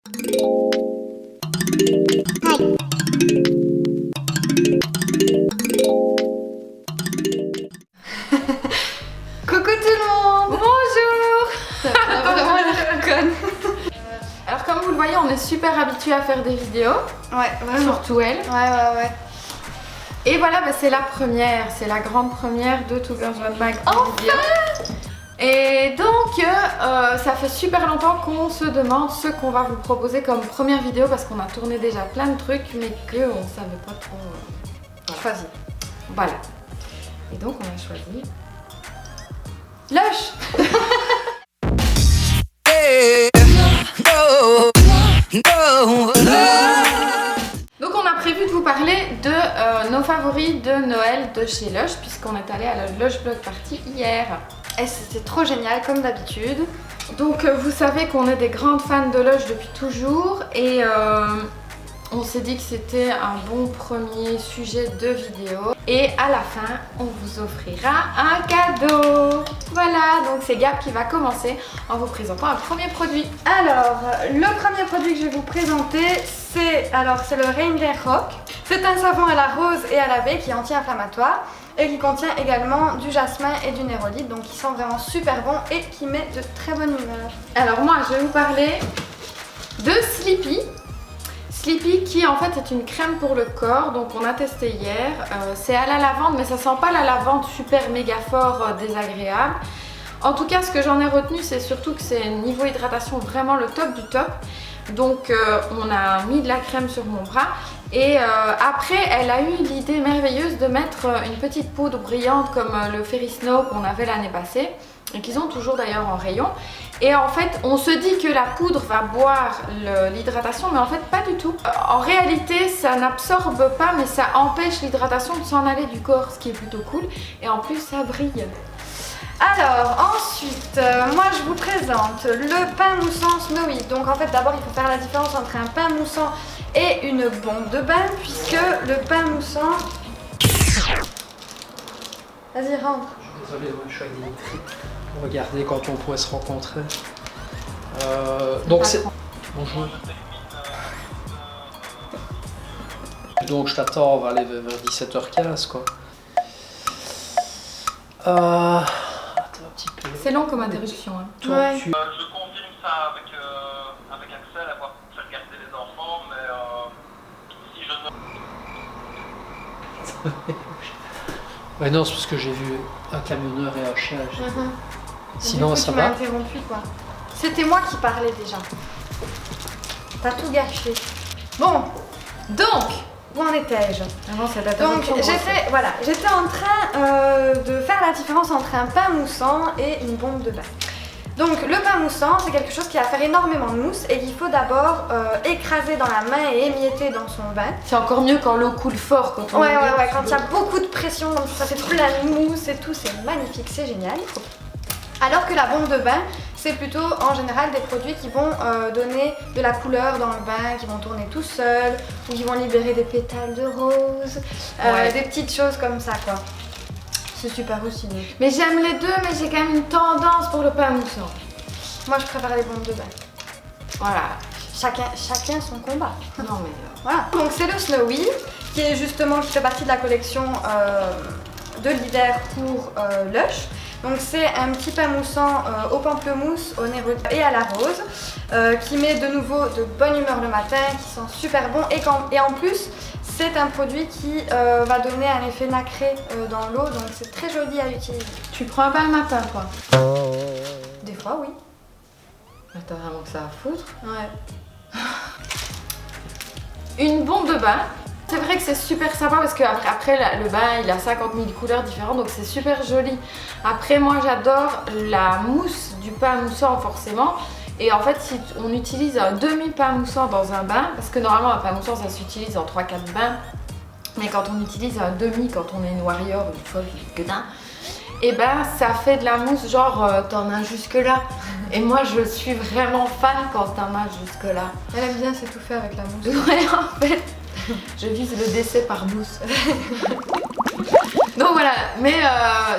Coucou tout le monde. Bonjour. Vraiment la conne. Alors comme vous le voyez, on est super habitués à faire des vidéos. Ouais, vraiment. Surtout elle. Ouais. Et voilà, bah, c'est la première, c'est la grande première de Two Girls One Bag en vidéo. Et donc, ça fait super longtemps qu'on se demande ce qu'on va vous proposer comme première vidéo parce qu'on a tourné déjà plein de trucs mais qu'on ne savait pas trop Choisi. Voilà. Et donc on a choisi Lush. Donc on a prévu de vous parler de nos favoris de Noël de chez Lush puisqu'on est allé à la Lush Block Party hier. Et c'était trop génial comme d'habitude. Donc vous savez qu'on est des grandes fans de Lush depuis toujours et on s'est dit que c'était un bon premier sujet de vidéo. Et à la fin, on vous offrira un cadeau. Voilà, donc c'est Gab qui va commencer en vous présentant un premier produit. Alors, le premier produit que je vais vous présenter, c'est le Reindeer Rock. C'est un savon à la rose et à la baie qui est anti-inflammatoire et qui contient également du jasmin et du nérolite, donc qui sent vraiment super bon et qui met de très bonne humeur. Alors moi, je vais vous parler de Sleepy. Sleepy qui en fait est une crème pour le corps, donc on a testé hier. C'est à la lavande mais ça sent pas la lavande super méga fort désagréable. En tout cas ce que j'en ai retenu c'est surtout que c'est niveau hydratation vraiment le top du top. Donc on a mis de la crème sur mon bras et après elle a eu l'idée merveilleuse de mettre une petite poudre brillante comme le Fairy Snow qu'on avait l'année passée et qu'ils ont toujours d'ailleurs en rayon. Et en fait, on se dit que la poudre va boire l'hydratation, mais en fait pas du tout. En réalité, ça n'absorbe pas, mais ça empêche l'hydratation de s'en aller du corps, ce qui est plutôt cool. Et en plus, ça brille. Alors ensuite, moi je vous présente le pain moussant Snowy. Donc en fait d'abord il faut faire la différence entre un pain moussant et une bombe de bain, puisque le pain moussant... Vas-y rentre. Je suis désolé, moi je suis avec Dimitri. Regardez quand on pourrait se rencontrer. Donc c'est... Bonjour. Donc je t'attends, on va aller vers 17h15 quoi. Attends un petit peu. C'est long comme interruption. Hein. Toi, Ouais. tu... Je confirme ça avec Axel, avoir fait regarder les enfants, mais si je ne... Ouais non, c'est parce que j'ai vu un camionneur et un chien. Sinon Du coup, ça tu m'as va. interrompu quoi. C'était moi qui parlais déjà. T'as tout gâché. Bon, Donc, où en étais-je? avant cette Donc interruption, j'étais en train de faire la différence entre un pain moussant et une bombe de bain. Donc le pain moussant c'est quelque chose qui va faire énormément de mousse et qu'il faut d'abord écraser dans la main et émietter dans son bain. c'est encore mieux quand l'eau coule fort, quand on Ouais, quand il y a beaucoup de pression, donc ça fait trop la mousse et tout, c'est magnifique, c'est génial. Alors que la bombe de bain, c'est plutôt en général des produits qui vont donner de la couleur dans le bain, qui vont tourner tout seuls, ou qui vont libérer des pétales de rose, des petites choses comme ça quoi. C'est super aussi. Mais j'aime les deux, mais j'ai quand même une tendance pour le pain moussant. Moi je préfère les bombes de bain. Voilà. Chacun son combat. Non mais... Voilà. Donc c'est le Snowy, qui fait partie de la collection de l'hiver pour Lush. Donc c'est un petit pain moussant au pamplemousse, au nérolite et à la rose, qui met de nouveau de bonne humeur le matin, qui sent super bon et en plus c'est un produit qui va donner un effet nacré dans l'eau, donc c'est très joli à utiliser. Tu prends un bain le matin, toi? Des fois oui. T'as vraiment que ça à foutre. Ouais. Une bombe de bain. C'est vrai que c'est super sympa parce qu'après le bain il a 50 000 couleurs différentes donc c'est super joli. Après moi j'adore la mousse du pain moussant forcément. Et en fait si on utilise un demi pain moussant dans un bain, parce que normalement un pain moussant ça s'utilise en 3-4 bains, mais quand on utilise un demi, quand on est une warrior ou une folle gueudin, et ben ça fait de la mousse genre t'en as jusque là. Et moi je suis vraiment fan quand t'en as jusque là. Elle aime bien s'étouffer avec la mousse. Ouais en fait je vise le décès par mousse. Donc voilà, mais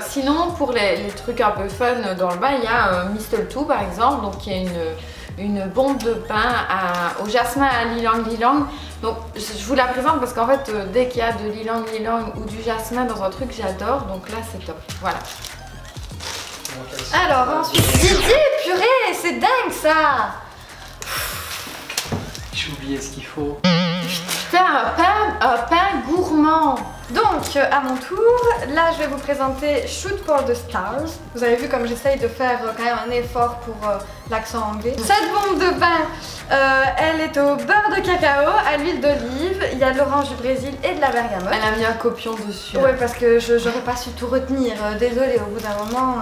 sinon pour les trucs un peu fun dans le bain, il y a Mistletoe par exemple, donc qui est une bombe de bain au jasmin à l'ylang-ylang. Donc je vous la présente parce qu'en fait dès qu'il y a de l'ylang-ylang ou du jasmin dans un truc, j'adore. Donc là c'est top. Voilà. Alors ensuite, Didier, purée, c'est dingue ça. J'ai oublié ce qu'il faut. C'est un pain gourmand. Donc à mon tour, là je vais vous présenter Shoot for the Stars. Vous avez vu comme j'essaye de faire quand même un effort pour l'accent anglais. Cette bombe de bain, elle est au beurre de cacao, à l'huile d'olive, il y a de l'orange du Brésil et de la bergamote. Elle a mis un copion dessus. Ouais, parce que j'aurais pas su tout retenir, désolée, au bout d'un moment.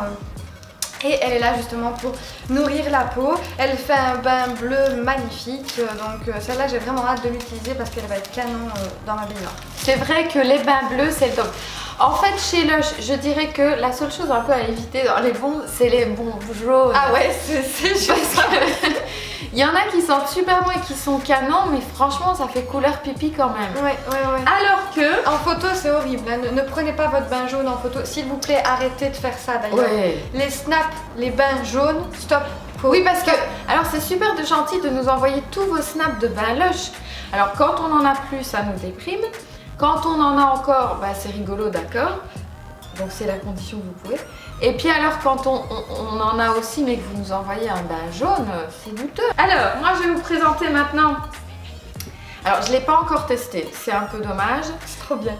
Et elle est là justement pour nourrir la peau. Elle fait un bain bleu magnifique, donc celle-là j'ai vraiment hâte de l'utiliser parce qu'elle va être canon dans ma baignoire. C'est vrai que les bains bleus c'est le top. En fait chez Lush, je dirais que la seule chose un peu à éviter dans les bombes, c'est les bombes jaunes. Ah ouais, c'est juste ça. Il y en a qui sentent super bon et qui sont canons, mais franchement ça fait couleur pipi quand même. Ouais. Alors que en photo c'est horrible, hein. Ne prenez pas votre bain jaune en photo, s'il vous plaît, arrêtez de faire ça d'ailleurs. Ouais. Les snaps, les bains jaunes, stop. Oui, parce que alors c'est super gentil de nous envoyer tous vos snaps de bain Lush. Alors quand on en a plus, ça nous déprime. Quand on en a encore, bah, c'est rigolo, d'accord. Donc c'est la condition que vous pouvez. Et puis alors quand on en a aussi mais que vous nous envoyez un bain jaune, c'est douteux. Alors moi je vais vous présenter maintenant. Alors je ne l'ai pas encore testé, c'est un peu dommage. C'est trop bien.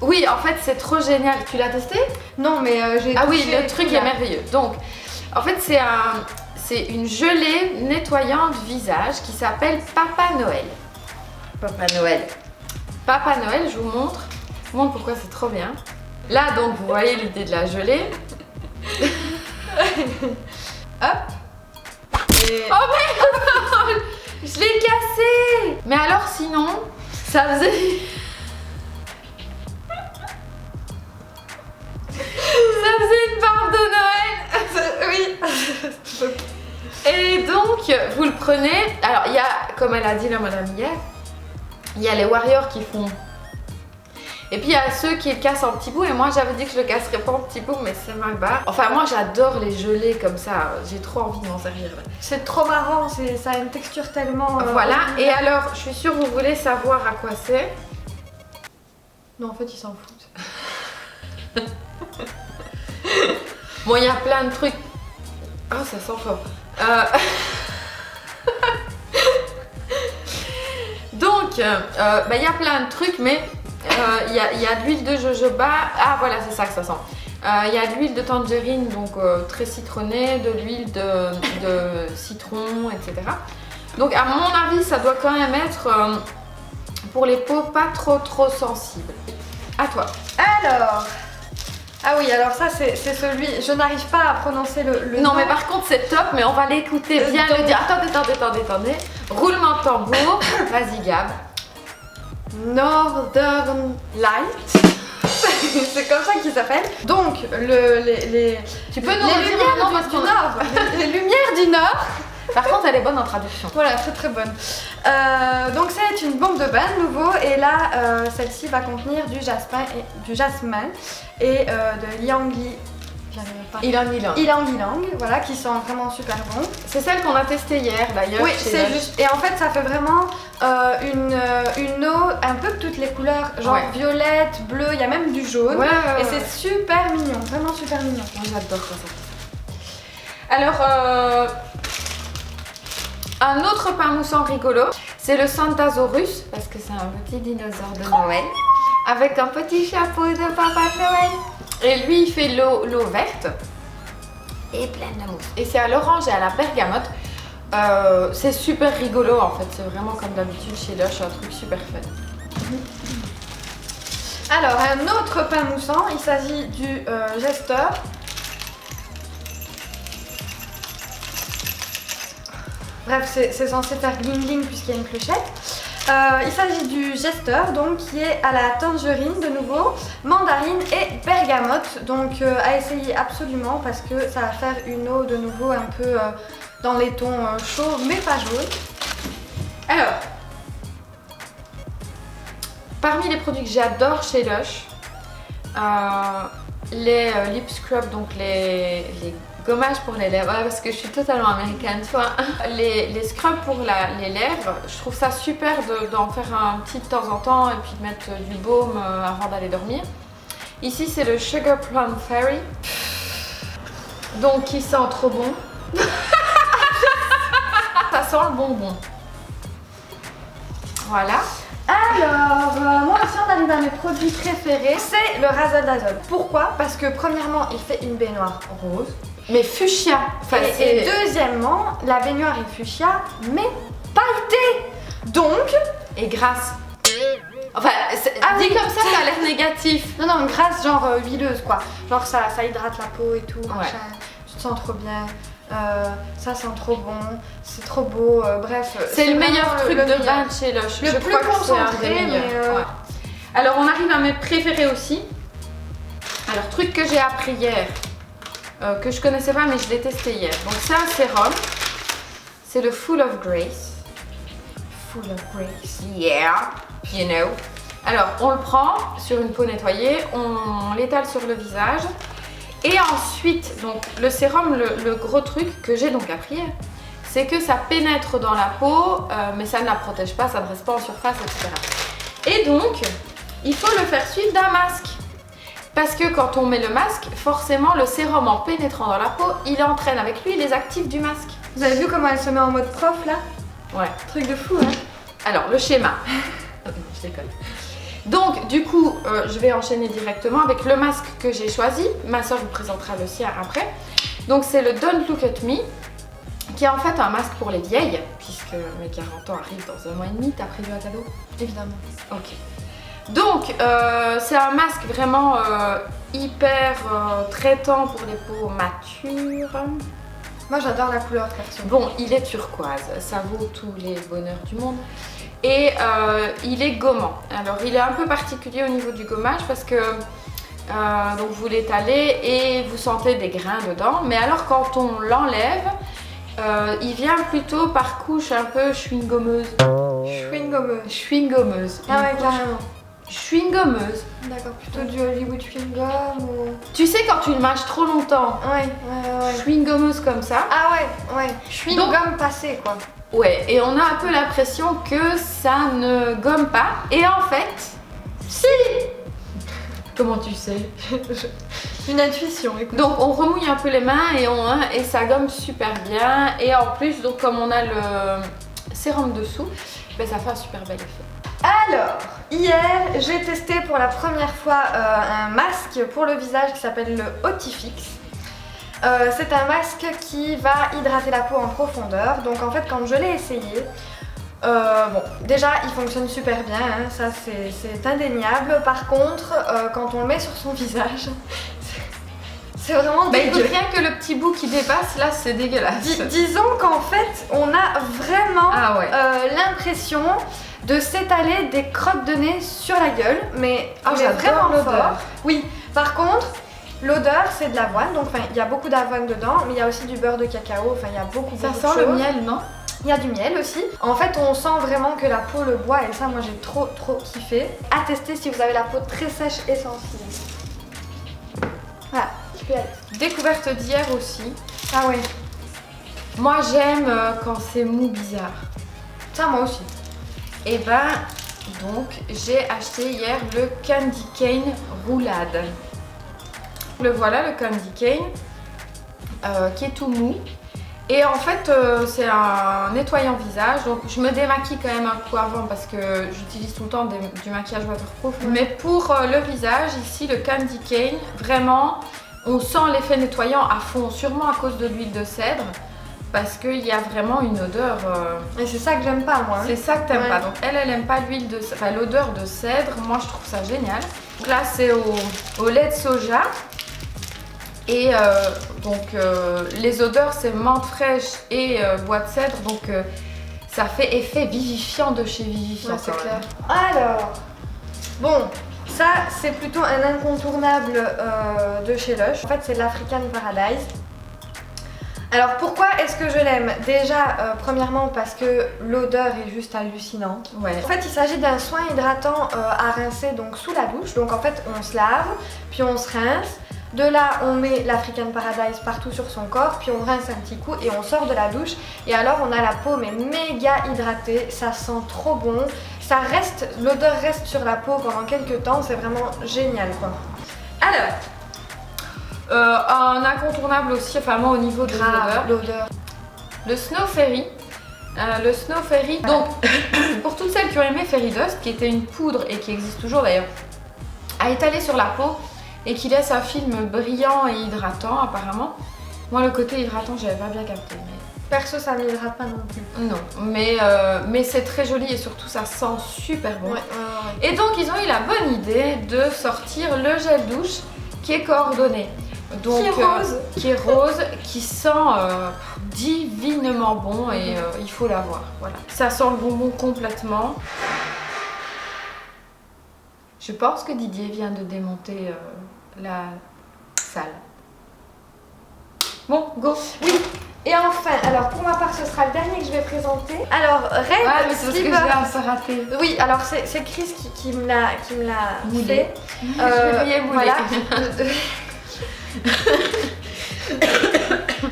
Oui, en fait c'est trop génial. Tu l'as testé? Non mais j'ai Ah oui, le truc est merveilleux. Donc en fait c'est une gelée nettoyante visage qui s'appelle Papa Noël. Papa Noël. Papa Noël, je vous montre. Je vous montre pourquoi c'est trop bien. Là donc vous voyez l'idée de la gelée. Hop. Et... Oh merde, je l'ai cassé. Mais alors sinon, ça faisait... ça faisait une barbe de Noël. Oui. Et donc, vous le prenez. Alors, il y a, comme elle a dit la madame hier, il y a les warriors qui font. Et puis il y a ceux qui le cassent en petits bouts. Et moi j'avais dit que je le casserais pas en petits bouts, mais c'est mal barre. Enfin, moi j'adore les gelées comme ça. J'ai trop envie de m'en servir. C'est trop marrant, ça a une texture tellement. Voilà. Et alors, je suis sûre que vous voulez savoir à quoi c'est. Non, en fait, ils s'en foutent. Bon, il y a plein de trucs. Oh, ça sent fort. Donc, il y a plein de trucs, mais il y a de l'huile de jojoba. Ah, voilà, c'est ça que ça sent. Il y a de l'huile de tangerine, donc très citronnée, de l'huile de citron, etc. Donc, à mon avis, ça doit quand même être pour les peaux pas trop sensibles. À toi. Alors. Ah oui, alors ça c'est celui, je n'arrive pas à prononcer le non nom. mais par contre c'est top, mais on va l'écouter bien le dire. Attendez. Roulement de tambour, vas-y Gab. Northern Light. C'est comme ça qu'il s'appelle. Donc tu peux nous redire le nom parce du Nord. Les lumières du Nord. Par contre elle est bonne en traduction. Voilà, très bonne. Donc c'est une bombe de bain nouveau et là celle-ci va contenir du jasmin et de ylang-ylang, voilà, qui sent vraiment super bon. C'est celle qu'on a testée hier d'ailleurs. Oui, c'est juste. Et en fait ça fait vraiment une eau un peu de toutes les couleurs, genre violette, bleu, il y a même du jaune. Et c'est super mignon, vraiment super mignon. Moi j'adore ça. Alors un autre pain moussant rigolo, c'est le Santasaurus, parce que c'est un petit dinosaure de Noël, avec un petit chapeau de Papa Noël. Et lui, il fait l'eau verte et pleine de mousse. Et c'est à l'orange et à la bergamote. C'est super rigolo en fait, c'est vraiment comme d'habitude chez Lush, un truc super fun. Alors, un autre pain moussant, il s'agit du Jester. Bref, c'est censé faire gling puisqu'il y a une clochette. Il s'agit du Jester, donc qui est à la tangerine de nouveau, mandarine et bergamote. Donc à essayer absolument parce que ça va faire une eau de nouveau un peu dans les tons chauds mais pas jaunes. Alors, parmi les produits que j'adore chez Lush, les lip scrub, donc les Gommage pour les lèvres, ouais, parce que je suis totalement américaine, tu vois. Les scrubs pour les lèvres, je trouve ça super d'en faire un petit de temps en temps et puis de mettre du baume avant d'aller dormir. Ici c'est le Sugar Plum Fairy, donc il sent trop bon. Ça sent le bonbon. Voilà. Alors, moi aussi on arrive à mes produits préférés, c'est le Razzle Dazzle. Pourquoi? Parce que premièrement, il fait une baignoire rose. Mais fuchsia. Enfin, Et deuxièmement, la baignoire est fuchsia, mais pailletée. Donc, et grasse. Enfin, dit comme ça a l'air négatif. non, grasse genre huileuse quoi. Genre ça hydrate la peau et tout, machin. Tu te sens trop bien. Ça sent trop bon, c'est trop beau, bref. C'est le meilleur truc de bain chez Lush. Le plus concentré, mais ouais. Alors on arrive à mes préférés aussi. Alors truc que j'ai appris hier, que je connaissais pas mais je l'ai testé hier. Donc c'est un sérum, c'est le Full of Grace. Full of Grace. Yeah, you know. Alors on le prend sur une peau nettoyée, on l'étale sur le visage. Et ensuite, donc le sérum, le gros truc que j'ai donc appris, c'est que ça pénètre dans la peau, mais ça ne la protège pas, ça ne reste pas en surface, etc. Et donc, il faut le faire suivre d'un masque. Parce que quand on met le masque, forcément, le sérum en pénétrant dans la peau, il entraîne avec lui les actifs du masque. Vous avez vu comment elle se met en mode prof là? Ouais. Truc de fou, hein? Alors, le schéma. Je déconne. Donc du coup, je vais enchaîner directement avec le masque que j'ai choisi. Ma soeur vous présentera le sien après. Donc c'est le Don't Look at Me, qui est en fait un masque pour les vieilles, puisque mes 40 ans arrivent dans 1 mois et demi. T'as prévu un cadeau? Évidemment. Ok. Donc c'est un masque vraiment hyper traitant pour les peaux matures. Moi j'adore la couleur perso. Bon, il est turquoise, ça vaut tous les bonheurs du monde. Et il est gommant. Alors il est un peu particulier au niveau du gommage parce que donc vous l'étalez et vous sentez des grains dedans. Mais alors quand on l'enlève, il vient plutôt par couche un peu chewing-gommeuse. Chewing-gommeuse. Ah ouais, carrément. Chewing-gommeuse. D'accord, plutôt du Hollywood chewing-gum ou... Tu sais quand tu le mâches trop longtemps, Ouais. chewing-gommeuse comme ça. Ah ouais. Chewing-gum passé quoi. Ouais, et on a un peu l'impression que ça ne gomme pas. Et en fait, si. Comment tu sais? Une intuition, écoute. Donc on remouille un peu les mains et ça gomme super bien. Et en plus, donc comme on a le sérum dessous, ben ça fait un super bel effet. Alors, hier, j'ai testé pour la première fois un masque pour le visage qui s'appelle le Otifix. C'est un masque qui va hydrater la peau en profondeur. Donc en fait, quand je l'ai essayé, bon, déjà il fonctionne super bien, hein, ça c'est indéniable. Par contre, quand on le met sur son visage, c'est vraiment dégueu. Rien que le petit bout qui dépasse, là c'est dégueulasse. Disons qu'en fait, on a vraiment l'impression de s'étaler des crottes de nez sur la gueule, mais j'adore l'odeur. Oui, par contre, l'odeur c'est de l'avoine, donc il y a beaucoup d'avoine dedans, mais il y a aussi du beurre de cacao, enfin il y a beaucoup de choses. Ça sent le miel, non? Il y a du miel aussi. En fait, on sent vraiment que la peau le boit et ça, moi j'ai trop kiffé. À tester si vous avez la peau très sèche et sensible. Voilà, je peux y aller. Découverte d'hier aussi. Ah ouais. Moi j'aime quand c'est mou bizarre. Ça, moi aussi. Et ben, donc j'ai acheté hier le Candy Cane Roulade. Le voilà, le Candy Cane, qui est tout mou. Et en fait, c'est un nettoyant visage. Donc je me démaquille quand même un coup avant parce que j'utilise tout le temps du maquillage waterproof. Mais pour le visage, ici, le Candy Cane, vraiment, on sent l'effet nettoyant à fond, sûrement à cause de l'huile de cèdre. Parce qu'il y a vraiment une odeur. Et c'est ça que j'aime pas, moi. C'est ça que t'aimes pas. Donc elle aime pas l'huile de, enfin l'odeur de cèdre. Moi, je trouve ça génial. Donc là, c'est au lait de soja. Et donc les odeurs, c'est menthe fraîche et bois de cèdre. Donc ça fait effet vivifiant de chez Vivifiant. Ouais, c'est clair. Alors, bon, ça c'est plutôt un incontournable de chez Lush. En fait, c'est l'African Paradise. Alors pourquoi est-ce que je l'aime? Déjà, premièrement parce que l'odeur est juste hallucinante. Ouais. En fait, il s'agit d'un soin hydratant à rincer donc sous la douche. Donc en fait, on se lave, puis on se rince. De là, on met l'African Paradise partout sur son corps, puis on rince un petit coup et on sort de la douche. Et alors, on a la peau mais méga hydratée, ça sent trop bon. Ça reste, l'odeur reste sur la peau pendant quelques temps, c'est vraiment génial quoi. Alors, un incontournable aussi, enfin moi au niveau de l'odeur. Le Snow Fairy. Le Snow Fairy, donc pour toutes celles qui ont aimé Fairy Dust, qui était une poudre et qui existe toujours d'ailleurs, à étaler sur la peau et qui laisse un film brillant et hydratant apparemment. Moi le côté hydratant j'avais pas bien capté. Mais... Perso ça m'hydrate pas non plus. Non, mais c'est très joli et surtout ça sent super bon. Et donc ils ont eu la bonne idée de sortir le gel douche qui est coordonné. Donc, qui est rose, qui sent divinement bon et il faut l'avoir. Voilà. Ça sent le bonbon complètement. Je pense que Didier vient de démonter la salle. Bon, go. Oui. Et enfin, alors pour ma part, ce sera le dernier que je vais présenter. Alors, Red Slipper. Raté. Oui, alors c'est Chris qui me l'a fait. Je vais mouler. Voilà.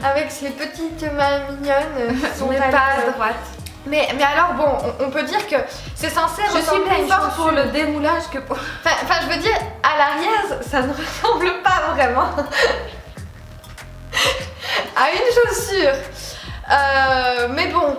Avec ses petites mains mignonnes, son pas à droite. Mais alors bon, on peut dire que c'est censé ressembler à une chaussure. pour le démoulage que pour... Enfin, je veux dire, à l'arrière, ça ne ressemble pas vraiment à une chaussure. Mais bon...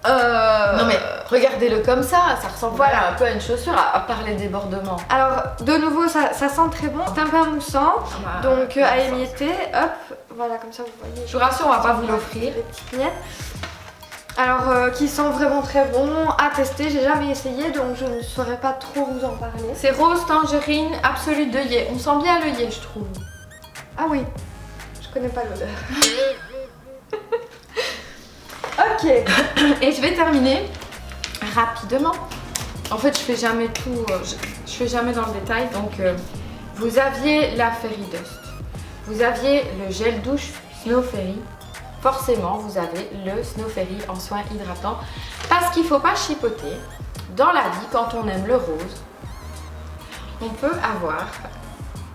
Non mais regardez-le comme ça ressemble voilà un peu à une chaussure à part les débordements. Alors de nouveau ça sent très bon, c'est un peu moussant, donc à émietter, hop, voilà comme ça vous voyez. Je vous rassure, on va pas vous l'offrir. Des petites miettes. Alors qui sent vraiment très bon, à tester, j'ai jamais essayé donc je ne saurais pas trop vous en parler. C'est rose tangerine absolue d'œillet, on sent bien l'œillet je trouve. Ah oui, je connais pas l'odeur. Ok. Et je vais terminer rapidement. En fait, je fais jamais tout, je fais jamais dans le détail. Donc, vous aviez la Fairy Dust, vous aviez le gel douche Snow Fairy. Forcément, vous avez le Snow Fairy en soin hydratant. Parce qu'il ne faut pas chipoter. Dans la vie, quand on aime le rose, on peut avoir...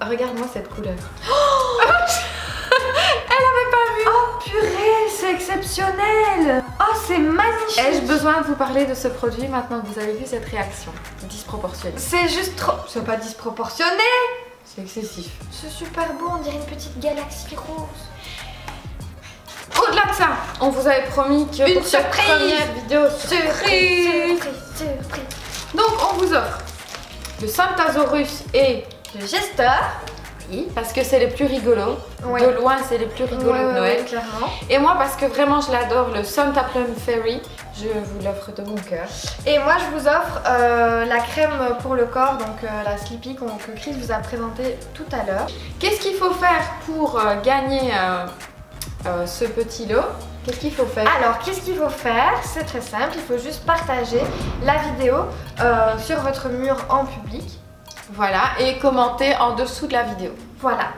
Regarde-moi cette couleur. Elle avait pas vu. Oh purée, c'est exceptionnel. Oh, c'est magnifique. Ai-je besoin de vous parler de ce produit maintenant que vous avez vu cette réaction disproportionnée? C'est juste trop... C'est pas disproportionné. C'est excessif. C'est super beau, on dirait une petite galaxie rose. Au-delà de ça, on vous avait promis que une pour cette surprise. première vidéo Surprise. Donc on vous offre le Santasaurus et le Jester. Oui, parce que c'est les plus rigolos. Ouais. De loin, c'est les plus rigolos de Noël. Clairement. Et moi, parce que vraiment, je l'adore, le Santa Plum Fairy, je vous l'offre de mon cœur. Et moi, je vous offre la crème pour le corps, donc la Sleepy que Chris vous a présentée tout à l'heure. Qu'est-ce qu'il faut faire pour gagner ce petit lot? Qu'est-ce qu'il faut faire? Alors, qu'est-ce qu'il faut faire? C'est très simple, il faut juste partager la vidéo sur votre mur en public. Voilà, et commenter en dessous de la vidéo. Voilà.